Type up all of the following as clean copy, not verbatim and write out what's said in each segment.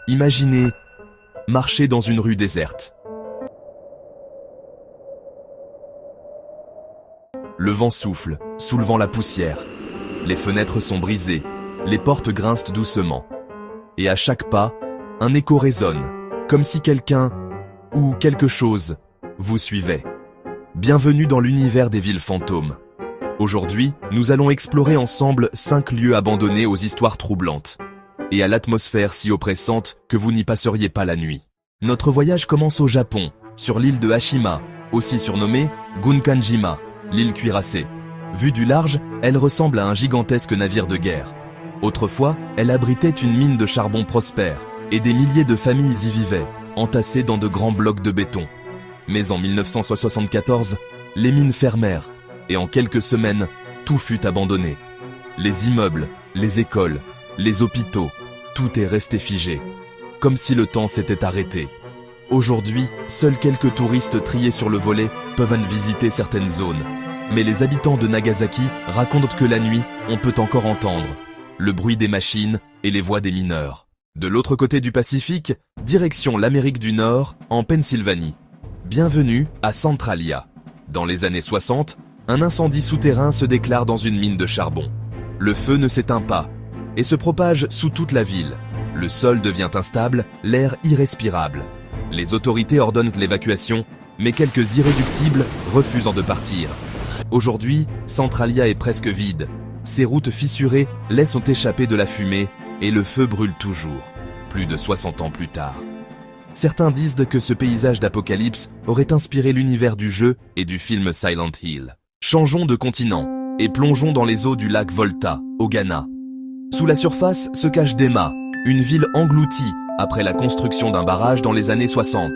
Imaginez marcher dans une rue déserte. Le vent souffle, soulevant la poussière. Les fenêtres sont brisées, les portes grincent doucement. Et à chaque pas, un écho résonne, comme si quelqu'un ou quelque chose vous suivait. Bienvenue dans l'univers des villes fantômes. Aujourd'hui, nous allons explorer ensemble 5 lieux abandonnés aux histoires troublantes et à l'atmosphère si oppressante que vous n'y passeriez pas la nuit. Notre voyage commence au Japon, sur l'île de Hashima, aussi surnommée Gunkanjima, l'île cuirassée. Vue du large, elle ressemble à un gigantesque navire de guerre. Autrefois, elle abritait une mine de charbon prospère, et des milliers de familles y vivaient, entassées dans de grands blocs de béton. Mais en 1974, les mines fermèrent, et en quelques semaines, tout fut abandonné. Les immeubles, les écoles, les hôpitaux, tout est resté figé, comme si le temps s'était arrêté. Aujourd'hui, seuls quelques touristes triés sur le volet peuvent visiter certaines zones. Mais les habitants de Nagasaki racontent que la nuit, on peut encore entendre le bruit des machines et les voix des mineurs. De l'autre côté du Pacifique, direction l'Amérique du Nord, en Pennsylvanie. Bienvenue à Centralia. Dans les années 60, un incendie souterrain se déclare dans une mine de charbon. Le feu ne s'éteint pas et se propage sous toute la ville. Le sol devient instable, l'air irrespirable. Les autorités ordonnent l'évacuation, mais quelques irréductibles refusent de partir. Aujourd'hui, Centralia est presque vide. Ses routes fissurées laissent échapper de la fumée et le feu brûle toujours, plus de 60 ans plus tard. Certains disent que ce paysage d'apocalypse aurait inspiré l'univers du jeu et du film Silent Hill. Changeons de continent et plongeons dans les eaux du lac Volta, au Ghana. Sous la surface se cache Dema, une ville engloutie après la construction d'un barrage dans les années 60.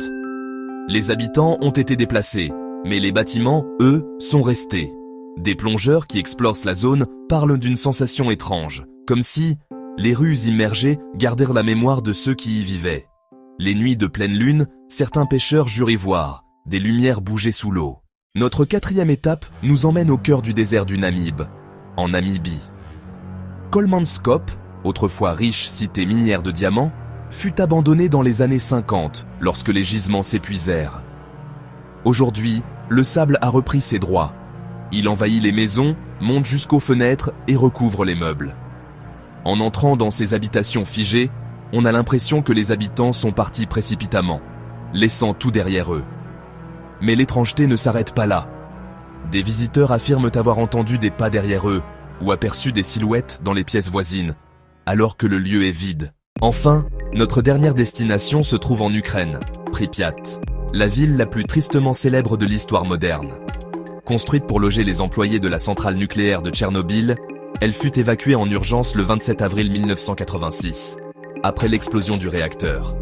Les habitants ont été déplacés, mais les bâtiments, eux, sont restés. Des plongeurs qui explorent la zone parlent d'une sensation étrange, comme si les rues immergées gardèrent la mémoire de ceux qui y vivaient. Les nuits de pleine lune, certains pêcheurs jurent y voir des lumières bouger sous l'eau. Notre 4e étape nous emmène au cœur du désert du Namib, en Namibie. Kolmanskop, autrefois riche cité minière de diamants, fut abandonné dans les années 50 lorsque les gisements s'épuisèrent. Aujourd'hui, le sable a repris ses droits. Il envahit les maisons, monte jusqu'aux fenêtres et recouvre les meubles. En entrant dans ces habitations figées, on a l'impression que les habitants sont partis précipitamment, laissant tout derrière eux. Mais l'étrangeté ne s'arrête pas là. Des visiteurs affirment avoir entendu des pas derrière eux ou aperçu des silhouettes dans les pièces voisines, alors que le lieu est vide. Enfin, notre dernière destination se trouve en Ukraine, Pripyat, la ville la plus tristement célèbre de l'histoire moderne. Construite pour loger les employés de la centrale nucléaire de Tchernobyl, elle fut évacuée en urgence le 27 avril 1986, après l'explosion du réacteur.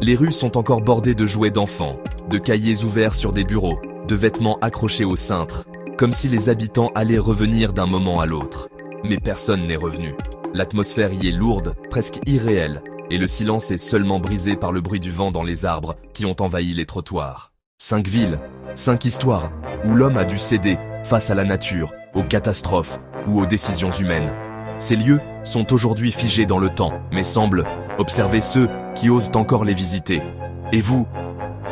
Les rues sont encore bordées de jouets d'enfants, de cahiers ouverts sur des bureaux, de vêtements accrochés au cintre, comme si les habitants allaient revenir d'un moment à l'autre. Mais personne n'est revenu. L'atmosphère y est lourde, presque irréelle, et le silence est seulement brisé par le bruit du vent dans les arbres qui ont envahi les trottoirs. 5 villes, 5 histoires, où l'homme a dû céder face à la nature, aux catastrophes ou aux décisions humaines. Ces lieux sont aujourd'hui figés dans le temps, mais semblent observer ceux qui osent encore les visiter. Et vous,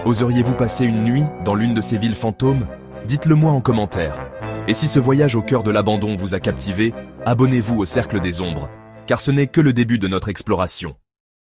oseriez-vous passer une nuit dans l'une de ces villes fantômes? Dites-le moi en commentaire. Et si ce voyage au cœur de l'abandon vous a captivé, abonnez-vous au Cercle des Ombres, car ce n'est que le début de notre exploration.